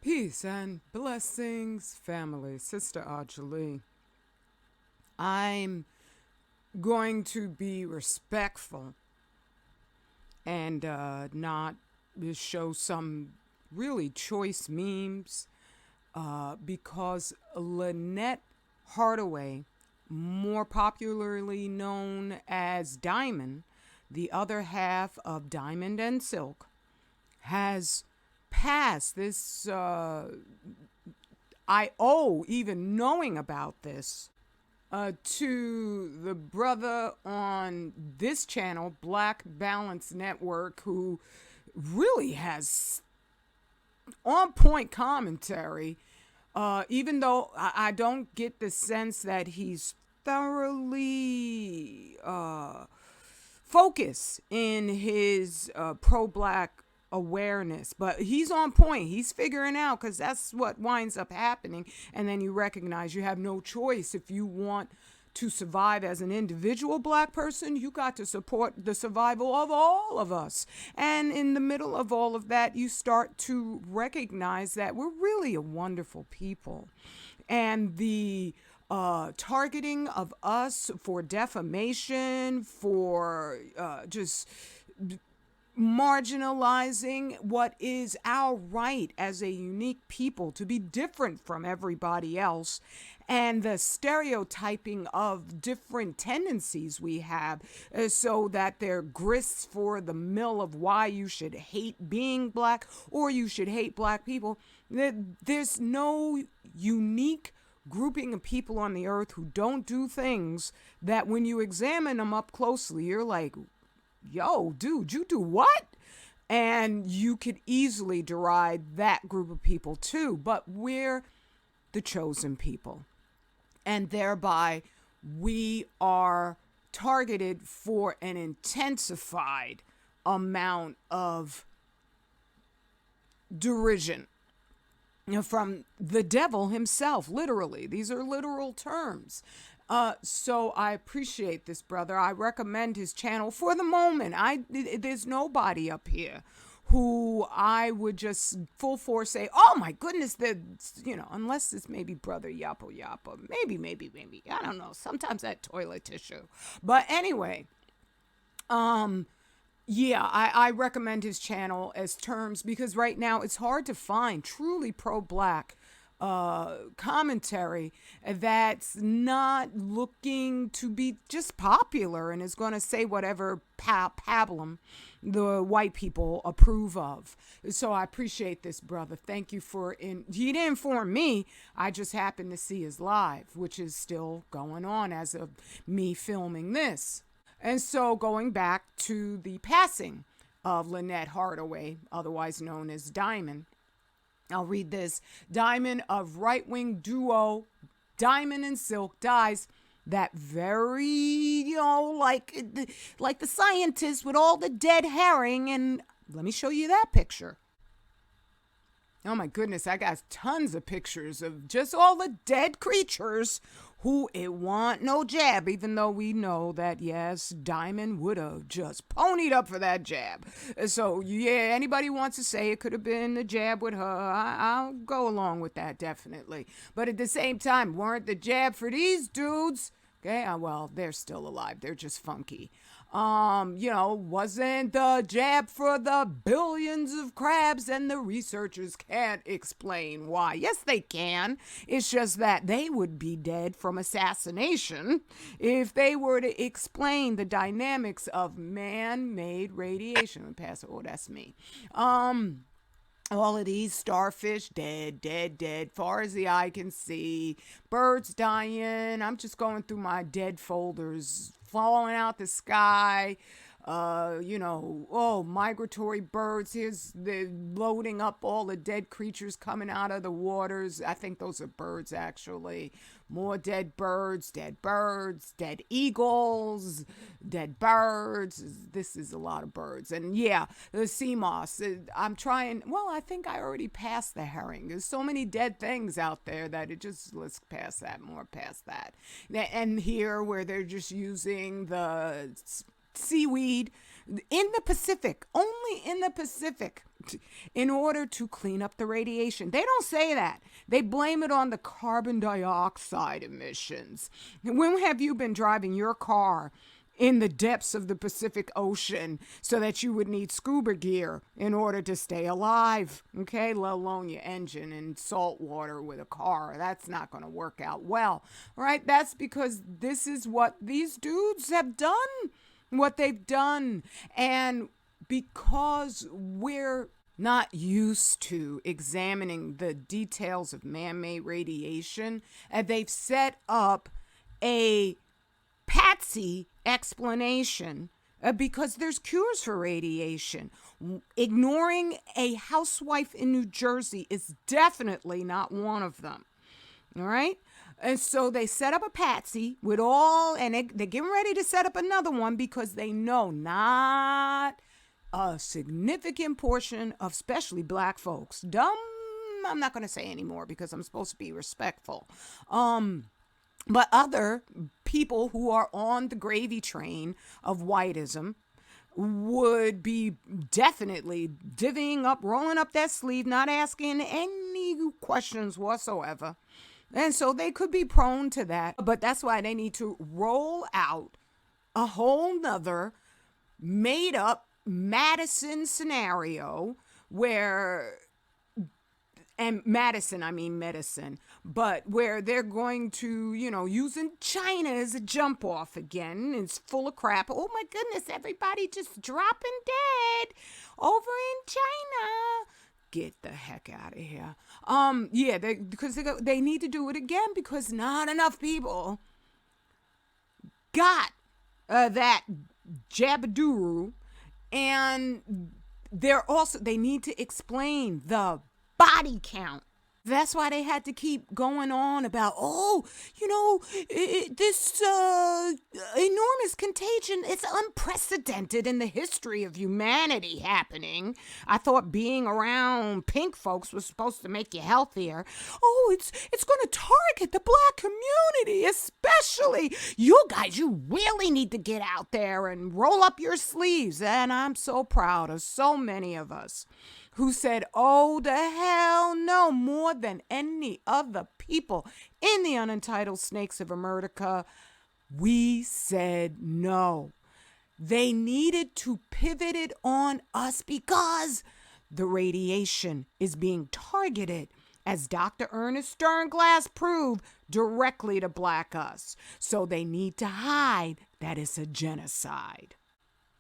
Peace and blessings, family. Sister Ajali. I'm going to be respectful and not show some really choice memes because Lynette Hardaway, more popularly known as Diamond, the other half of Diamond and Silk, has passed this. I owe even knowing about this to the brother on this channel, Black Balance Network, who really has on point commentary, even though I don't get the sense that he's thoroughly focused in his pro black awareness, but he's on point. He's figuring out, because that's what winds up happening. And then you recognize you have no choice. If you want to survive as an individual black person, you got to support the survival of all of us. And in the middle of all of that, you start to recognize that we're really a wonderful people. And the targeting of us for defamation, for just marginalizing what is our right as a unique people to be different from everybody else, and the stereotyping of different tendencies we have, so that they're grist for the mill of why you should hate being black or you should hate black people. There's no unique grouping of people on the earth who don't do things that when you examine them up closely, you're like, yo, dude, you do what? And you could easily deride that group of people too. But we're the chosen people. And thereby, we are targeted for an intensified amount of derision from the devil himself, literally. These are literal terms. So I appreciate this brother. I recommend his channel for the moment. There's nobody up here who I would just full force say, oh my goodness, unless it's maybe brother Yappo Yappa, maybe, I don't know. Sometimes that toilet tissue. But anyway, yeah, I recommend his channel as terms, because right now it's hard to find truly pro-black commentary that's not looking to be just popular and is going to say whatever pablum the white people approve of. So I appreciate this brother. Thank you he didn't inform me. I just happened to see his live, which is still going on as of me filming this. And so going back to the passing of Lynette Hardaway, otherwise known as Diamond, I'll read this. Diamond of right-wing duo Diamond and Silk dies that very, like the scientist with all the dead herring. And let me show you that picture. Oh my goodness, I got tons of pictures of just all the dead creatures who it want no jab, even though we know that, yes, Diamond would have just ponied up for that jab. So, yeah, anybody wants to say it could have been the jab with her, I'll go along with that, definitely. But at the same time, weren't the jab for these dudes? Okay, well, they're still alive. They're just funky. Wasn't the jab for the billions of crabs, and the researchers can't explain why. Yes, they can. It's just that they would be dead from assassination if they were to explain the dynamics of man-made radiation. Oh, that's me. All of these starfish dead, far as the eye can see. Birds dying. I'm just going through my dead folders, falling out the sky. Migratory birds. They're loading up all the dead creatures coming out of the waters. I think those are birds, actually. More dead birds, dead eagles, dead birds. This is a lot of birds. And yeah, the CMOS. I think I already passed the herring. There's so many dead things out there that let's pass that, more past that. And here, where they're just using the seaweed in the Pacific, only in the Pacific, in order to clean up the radiation. They don't say that. They blame it on the carbon dioxide emissions. When have you been driving your car in the depths of the Pacific Ocean so that you would need scuba gear in order to stay alive? Okay, let alone your engine in salt water with a car. That's not going to work out well, right? That's because this is what these dudes have done, what they've done. And because we're not used to examining the details of man-made radiation, and they've set up a patsy explanation because there's cures for radiation. Ignoring a housewife in New Jersey is definitely not one of them. All right? And so they set up a patsy with all, and they're getting ready to set up another one because they know not a significant portion of especially black folks. Dumb, I'm not going to say anymore because I'm supposed to be respectful. But other people who are on the gravy train of whiteism would be definitely divvying up, rolling up their sleeve, not asking any questions whatsoever. And so they could be prone to that. But that's why they need to roll out a whole nother made up Madison scenario where, and Madison, I mean medicine, but where they're going to, using China as a jump off again. It's full of crap. Oh my goodness, everybody just dropping dead over in China. Get the heck out of here. Because they need to do it again because not enough people got that jabadoo, and they need to explain the body count. That's why they had to keep going on about, this enormous contagion, it's unprecedented in the history of humanity happening. I thought being around pink folks was supposed to make you healthier. Oh, it's going to target the black community, especially. You guys, you really need to get out there and roll up your sleeves. And I'm so proud of so many of us who said, oh, the hell no, more than any other people in the unentitled Snakes of America. We said no. They needed to pivot it on us because the radiation is being targeted, as Dr. Ernest Sternglass proved, directly to black us. So they need to hide that it's a genocide.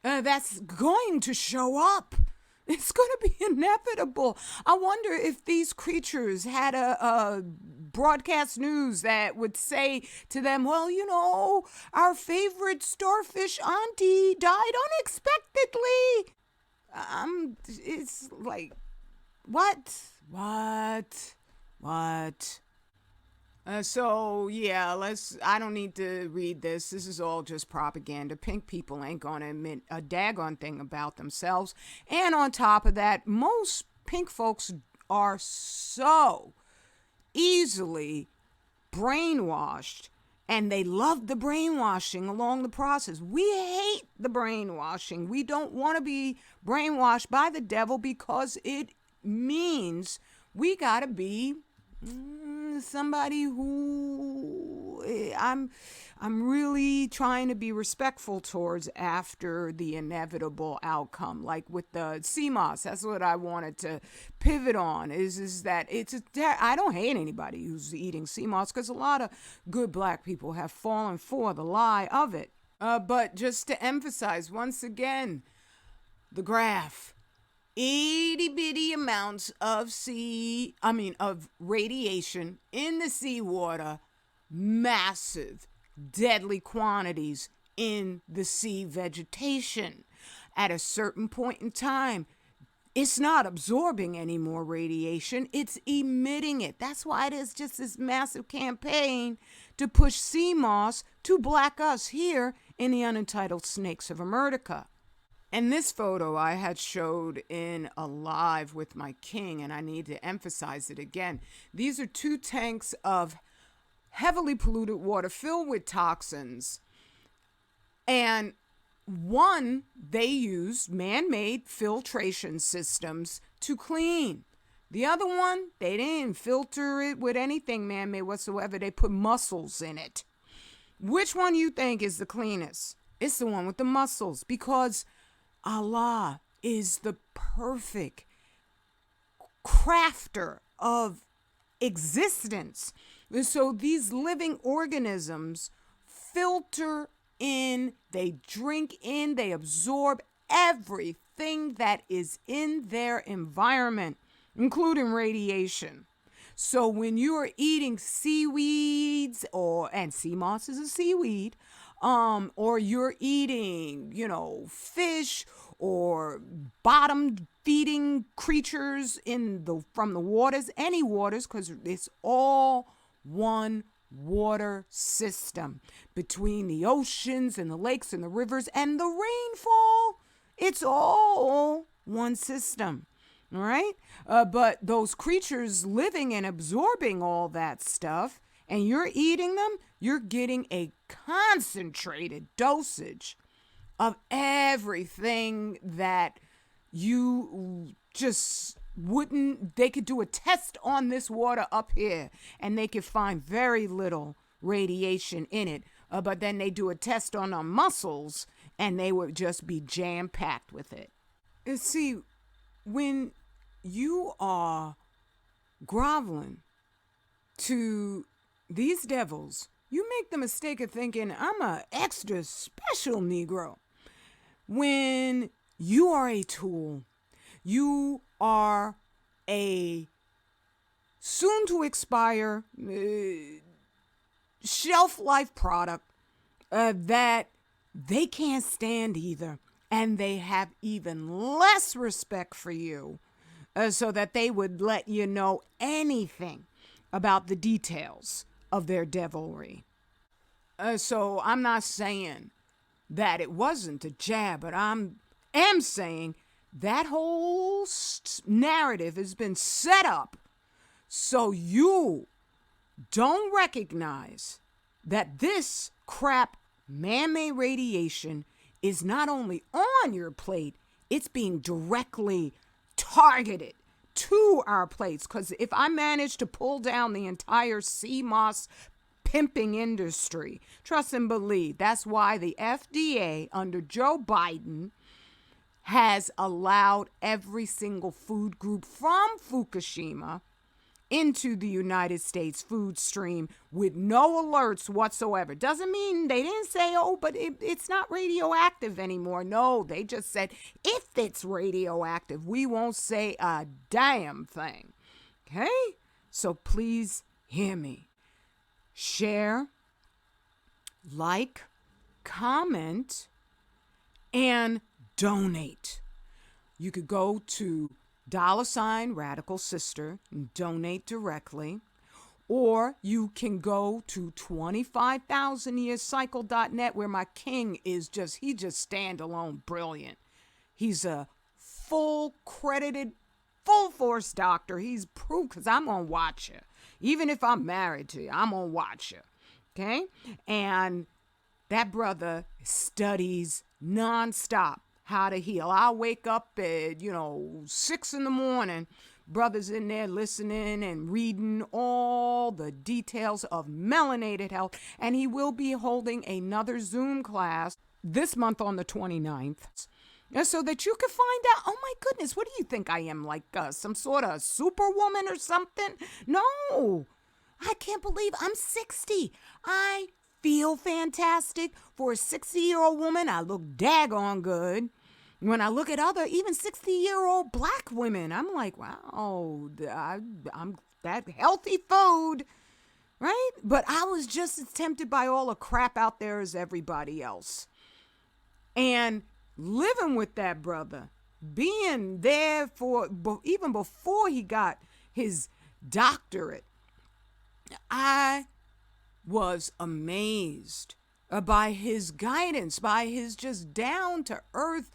That's going to show up. It's going to be inevitable. I wonder if these creatures had a broadcast news that would say to them, well, our favorite starfish auntie died unexpectedly. It's like, what? I don't need to read this. This is all just propaganda. Pink people ain't going to admit a daggone thing about themselves. And on top of that, most pink folks are so easily brainwashed, and they love the brainwashing along the process. We hate the brainwashing. We don't want to be brainwashed by the devil because it means we got to be somebody who I'm really trying to be respectful towards after the inevitable outcome, like with the CMOS. That's what I wanted to pivot on, is that I don't hate anybody who's eating CMOS because a lot of good black people have fallen for the lie of it. But just to emphasize once again, the graph. Itty bitty amounts of radiation in the seawater, massive, deadly quantities in the sea vegetation. At a certain point in time, it's not absorbing any more radiation, it's emitting it. That's why there's just this massive campaign to push CMOS to black us here in the unentitled Snakes of America. And this photo I had showed in a live with my king, and I need to emphasize it again. These are 2 tanks of heavily polluted water filled with toxins. And One, they used man-made filtration systems to clean. The other one, they didn't filter it with anything man-made whatsoever. They put mussels in it. Which one you think is the cleanest? It's the one with the mussels, because Allah is the perfect crafter of existence. So these living organisms filter in, they drink in, they absorb everything that is in their environment, including radiation. So when you are eating seaweeds, and CMOS is a seaweed, or you're eating, fish or bottom feeding creatures from the waters, any waters, because it's all one water system between the oceans and the lakes and the rivers and the rainfall. It's all one system. All right. But those creatures living and absorbing all that stuff, and you're eating them, you're getting a concentrated dosage of everything that you just wouldn't. They could do a test on this water up here and they could find very little radiation in it. But then they do a test on our mussels and they would just be jam-packed with it. And see, when you are groveling to these devils, you make the mistake of thinking, I'm an extra special Negro. When you are a tool, you are a soon to expire shelf life product that they can't stand either. And they have even less respect for you, so that they would let you know anything about the details of their devilry. So I'm not saying that it wasn't a jab, but am saying that whole narrative has been set up so you don't recognize that this crap man-made radiation is not only on your plate, it's being directly targeted to our plates. Because if I manage to pull down the entire CMOS pimping industry, trust and believe, that's why the FDA under Joe Biden has allowed every single food group from Fukushima into the United States food stream with no alerts whatsoever. Doesn't mean they didn't say, but it's not radioactive anymore. No, they just said, if it's radioactive, we won't say a damn thing. Okay? So please hear me. Share, like, comment, and donate. You could go to $Radical Sister and donate directly, or you can go to 25,000yearcycle.net, where my king is just standalone brilliant. He's a full credited, full force doctor. He's proof, because I'm gonna watch you. Even if I'm married to you, I'm gonna watch you. Okay? And that brother studies nonstop how to heal. I'll wake up at 6 a.m. Brothers in there listening and reading all the details of melanated health. And he will be holding another Zoom class this month on the 29th, so that you can find out, oh my goodness, what do you think I am, like some sort of superwoman or something? No, I can't believe I'm 60. I feel fantastic. For a 60-year-old woman, I look daggone good. When I look at other, even 60-year-old black women, I'm like, wow, I'm that healthy food, right? But I was just as tempted by all the crap out there as everybody else. And living with that brother, being there for, even before he got his doctorate, I was amazed by his guidance, by his just down to earth,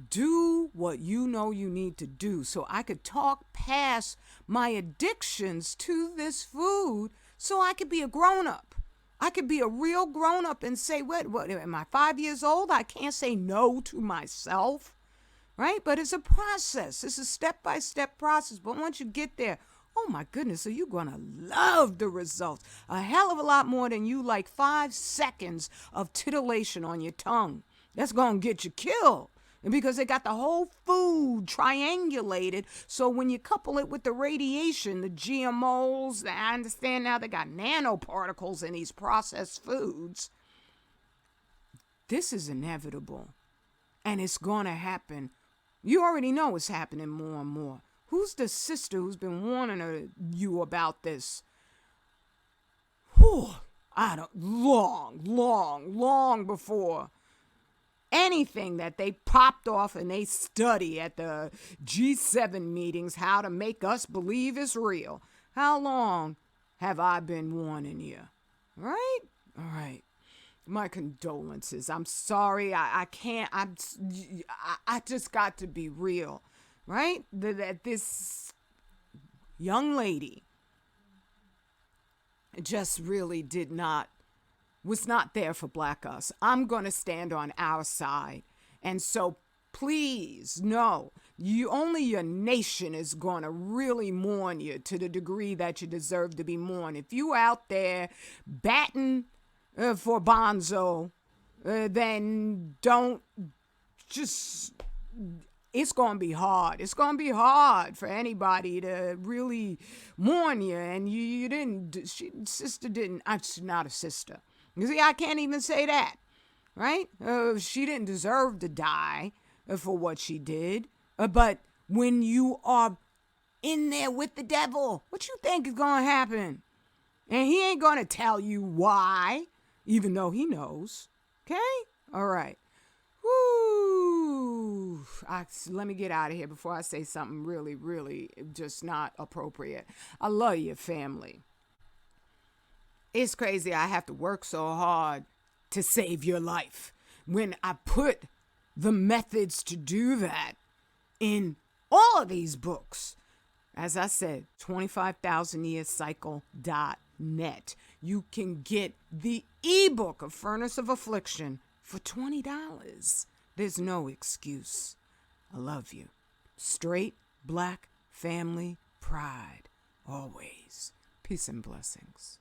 do what you know you need to do, so I could talk past my addictions to this food, so I could be a grown up. I could be a real grown up and say, what, am I 5 years old? I can't say no to myself, right? But it's a process. It's a step-by-step process. But once you get there, oh my goodness, so you're going to love the results. A hell of a lot more than you like 5 seconds of titillation on your tongue. That's going to get you killed. And because they got the whole food triangulated, so when you couple it with the radiation, the GMOs, I understand now they got nanoparticles in these processed foods. This is inevitable. And it's going to happen. You already know it's happening more and more. Who's the sister who's been warning you about this? Whew, long before anything that they popped off and they study at the G7 meetings, how to make us believe is real. How long have I been warning you? Right? All right. My condolences. I'm sorry. I can't. I just got to be real. Right? That this young lady just really was not there for Black us. I'm going to stand on our side. And so please know, only your nation is going to really mourn you to the degree that you deserve to be mourned. If you out there batting for Bonzo, then don't just... It's going to be hard. It's going to be hard for anybody to really mourn you. And you didn't, sister didn't, she's not a sister. You see, I can't even say that, right? She didn't deserve to die for what she did. But when you are in there with the devil, what you think is going to happen? And he ain't going to tell you why, even though he knows. Okay? All right. Woo! Let me get out of here before I say something really, really just not appropriate. I love you, family. It's crazy I have to work so hard to save your life when I put the methods to do that in all of these books. As I said, 25,000yearcycle.net. You can get the ebook of Furnace of Affliction for $20. There's no excuse. I love you. Straight, Black, family, pride, always. Peace and blessings.